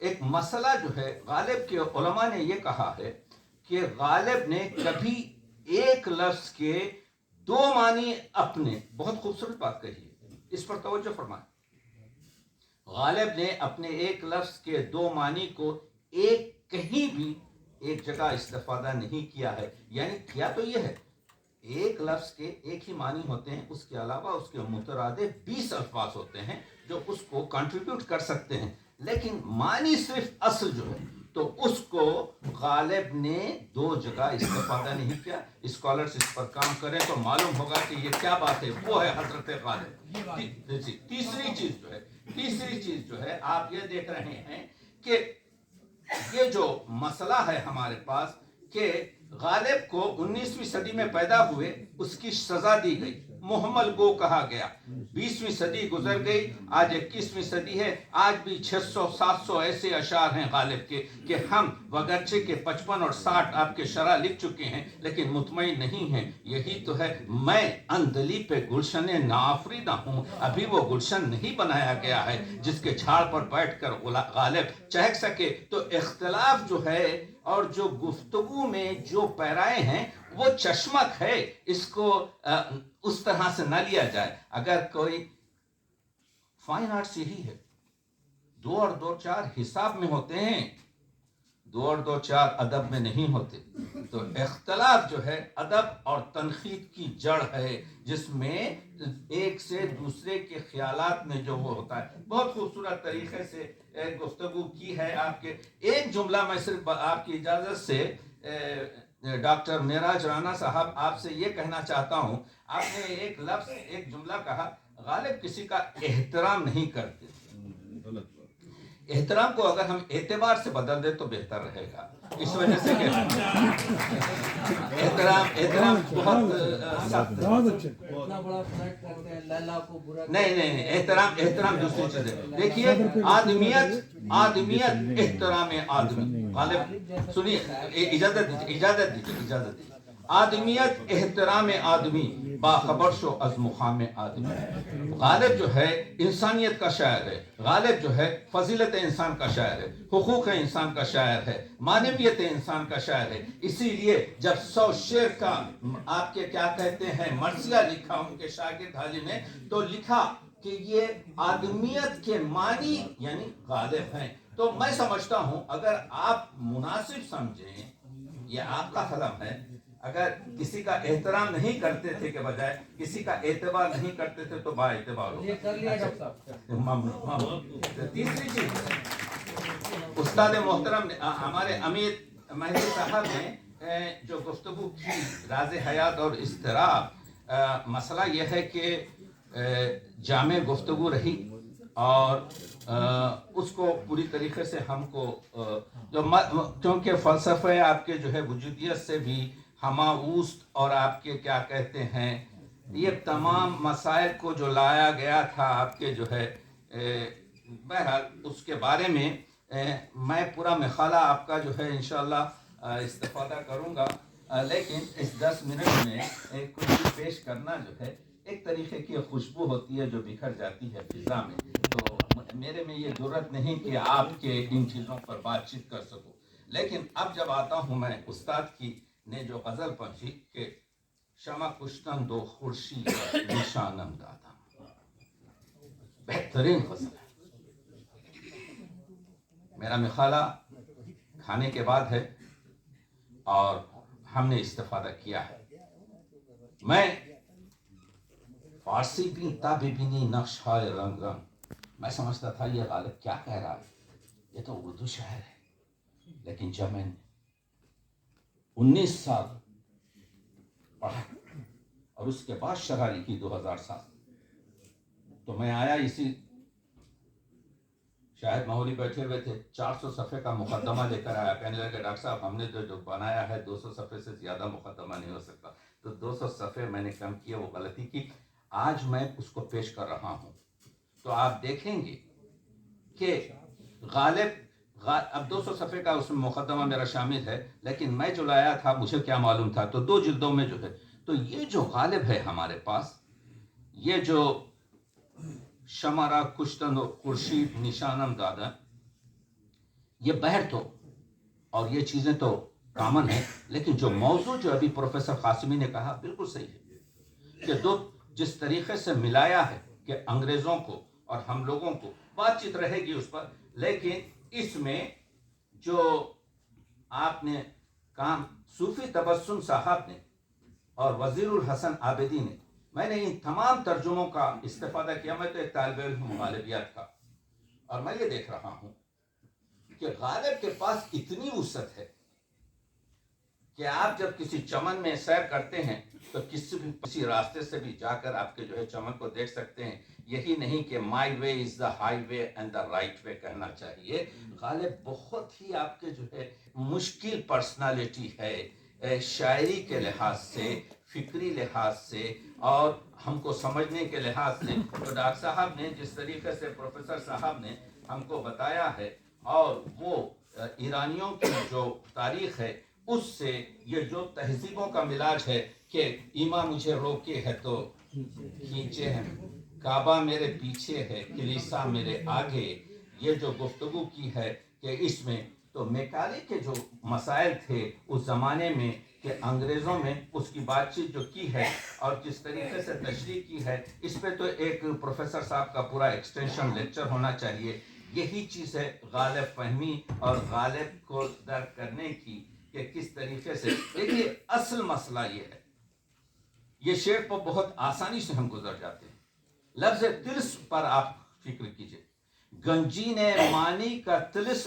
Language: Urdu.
ایک مسئلہ جو ہے غالب کے علماء نے یہ کہا ہے کہ غالب نے کبھی ایک لفظ کے دو معنی اپنے، بہت خوبصورت بات کہی ہے، اس پر توجہ فرمائیں، غالب نے اپنے ایک لفظ کے دو معنی کو ایک کہیں بھی ایک جگہ استفادہ نہیں کیا ہے، یعنی کیا تو یہ ہے ایک لفظ کے ایک ہی معنی ہوتے ہیں، اس کے علاوہ اس کے مترادف 20 الفاظ ہوتے ہیں جو اس کو کنٹریبیوٹ کر سکتے ہیں، لیکن معنی صرف اصل جو ہے تو اس کو غالب نے دو جگہ استفادہ نہیں کیا۔ اسکالرز اس پر کام کریں تو معلوم ہوگا کہ یہ کیا بات ہے، وہ ہے حضرت غالب۔ تیسری چیز جو ہے آپ یہ دیکھ رہے ہیں کہ یہ جو مسئلہ ہے ہمارے پاس کہ غالب کو 19ویں صدی میں پیدا ہوئے، اس کی سزا دی گئی، محمل گو کہا گیا، 20ویں صدی گزر گئی، آج 21ویں صدی ہے، آج بھی 600-700 ایسے اشعار ہیں غالب کے کہ ہم وگرچہ کے 55 اور 60 آپ کے شرح لکھ چکے ہیں لیکن مطمئن نہیں ہیں۔ یہی تو ہے، میں اندلی پہ گلشن ناآفریدہ ہوں، ابھی وہ گلشن نہیں بنایا گیا ہے جس کے جھاڑ پر بیٹھ کر غالب چہک سکے۔ تو اختلاف جو ہے اور جو گفتگو میں جو پیرائے ہیں وہ چشمک ہے، اس کو اس طرح سے نہ لیا جائے۔ اگر کوئی فائن آرٹس یہی ہے، 2 اور 2 4 حساب میں ہوتے ہیں، 2 اور 2 4 ادب میں نہیں ہوتے۔ تو اختلاف جو ہے ادب اور تنقید کی جڑ ہے، جس میں ایک سے دوسرے کے خیالات میں جو وہ ہوتا ہے۔ بہت خوبصورت طریقے سے ایک گفتگو کی ہے آپ کے۔ ایک جملہ میں صرف آپ کی اجازت سے ڈاکٹر معراج رانا صاحب آپ سے یہ کہنا چاہتا ہوں، آپ نے ایک لفظ ایک جملہ کہا، غالب کسی کا احترام نہیں کرتے۔ احترام کو اگر ہم اعتبار سے بدل دیں تو بہتر رہے گا، اس وجہ سے کہ احترام بہت سخت ہے۔ نہیں، احترام دوسری چیز ہے۔ دیکھیے آدمیت احترام آدمی، غالب سنیے، اجازت دیجیے، آدمیت احترام آدمی، باخبر شو از مقام آدمی۔ غالب جو ہے انسانیت کا شاعر ہے، غالب جو ہے فضیلت انسان کا شاعر ہے، حقوق انسان کا شاعر ہے، معنویت انسان کا شاعر ہے۔ اسی لیے جب 100 شعر کا آپ کے کیا کہتے ہیں مرثیہ لکھا ان کے شاگرد حاجی نے، تو لکھا کہ یہ آدمیت کے معنی یعنی غالب ہیں۔ تو میں سمجھتا ہوں اگر آپ مناسب سمجھیں، یہ آپ کا قلم ہے، اگر کسی کا احترام نہیں کرتے تھے کے بجائے کسی کا اعتبار نہیں کرتے تھے تو با اعتبار ہو۔ تیسری چیز، استاد محترم ہمارے امیر مہدی صاحب نے جو گفتگو کی راز حیات اور اضطراب، مسئلہ یہ ہے کہ جامع گفتگو رہی اور اس کو پوری طریقے سے ہم کو کیونکہ فلسفہ آپ کے جو ہے وجودیت سے بھی ہماوست اور آپ کے کیا کہتے ہیں یہ تمام مسائل کو جو لایا گیا تھا آپ کے جو ہے، بہرحال اس کے بارے میں میں پورا مخالہ آپ کا جو ہے انشاءاللہ استفادہ کروں گا، لیکن اس 10 منٹ میں کچھ بھی پیش کرنا جو ہے ایک طریقے کی خوشبو ہوتی ہے جو بکھر جاتی ہے فضا میں، تو میرے میں یہ ضرورت نہیں کہ آپ کے ان چیزوں پر بات چیت کر سکوں۔ لیکن اب جب آتا ہوں میں استاد کی نے جو غزل پڑھی کہ شمع کشتن دو خورشید نشانم دادا، بہترین غزل ہے۔ میرا مخالہ کھانے کے بعد ہے اور ہم نے استفادہ کیا ہے۔ میں فارسی بھی تابی بھی نہیں، نقش ہائے رنگ رنگ، میں سمجھتا تھا یہ غالب کیا کہہ رہا ہے، یہ تو اردو شاعر ہے۔ لیکن جب میں 19 سال پڑھا اور اس کے بعد شرح لکھی 2007، تو میں آیا، اسی شاید ماحولی بیٹھے ہوئے تھے، 400 صفحے کا مقدمہ لے کر آیا، کہنے لگا کہ ڈاکٹر صاحب ہم نے جو بنایا ہے 200 صفحے سے زیادہ مقدمہ نہیں ہو سکتا، تو 200 صفحے میں نے کم کیے، وہ غلطی کی، آج میں اس کو پیش کر رہا ہوں۔ تو آپ دیکھیں گے کہ غالب اب 200 صفحے کا اس میں مقدمہ میرا شامل ہے، لیکن میں جو لایا تھا مجھے کیا معلوم تھا، تو 2 جلدوں میں جو ہے، تو یہ جو غالب ہے ہمارے پاس، یہ جو شمع را کشتن و خورشید نشانم دادا، یہ بحر تو اور یہ چیزیں تو کامن ہیں، لیکن جو موضوع جو ابھی پروفیسر قاسمی نے کہا بالکل صحیح ہے کہ دو جس طریقے سے ملایا ہے کہ انگریزوں کو اور ہم لوگوں کو بات چیت رہے گی اس پر، لیکن اس میں جو آپ نے کام صوفی تبسم صاحب نے اور وزیر الحسن عابدی نے، میں نے ان تمام ترجموں کا استفادہ کیا. میں تو ایک طالب علم ہوں غالبیات کا، اور میں یہ دیکھ رہا ہوں کہ غالب کے پاس اتنی وسعت ہے کہ آپ جب کسی چمن میں سیر کرتے ہیں تو کسی راستے سے بھی جا کر آپ کے جو ہے چمن کو دیکھ سکتے ہیں. یہی نہیں کہ my way is the high way and the right way کہنا چاہیے. غالب بہت ہی آپ کے جو ہے مشکل پرسنالٹی ہے، شاعری کے لحاظ سے، فکری لحاظ سے اور ہم کو سمجھنے کے لحاظ سے. تو ڈاکٹر صاحب نے جس طریقے سے پروفیسر صاحب نے ہم کو بتایا ہے، اور وہ ایرانیوں کی جو تاریخ ہے اس سے یہ جو تہذیبوں کا ملاج ہے کہ ایما مجھے روکے ہے تو کھینچے ہیں، کعبہ میرے پیچھے ہے، کلیسا میرے آگے، یہ جو گفتگو کی ہے کہ اس میں تو میکالی کے جو مسائل تھے اس زمانے میں کہ انگریزوں میں اس کی بات چیت جو کی ہے اور جس طریقے سے تشریح کی ہے، اس پہ تو ایک پروفیسر صاحب کا پورا ایکسٹینشن لیکچر ہونا چاہیے. یہی چیز ہے غالب فہمی اور غالب کو درک کرنے کی کہ کس طریقے سے. دیکھیے اصل مسئلہ یہ ہے، یہ شعر پر بہت آسانی سے ہم گزر جاتے ہیں. لفظ تلس پر آپ فکر کیجئے، گنجی نے مانی کا تلس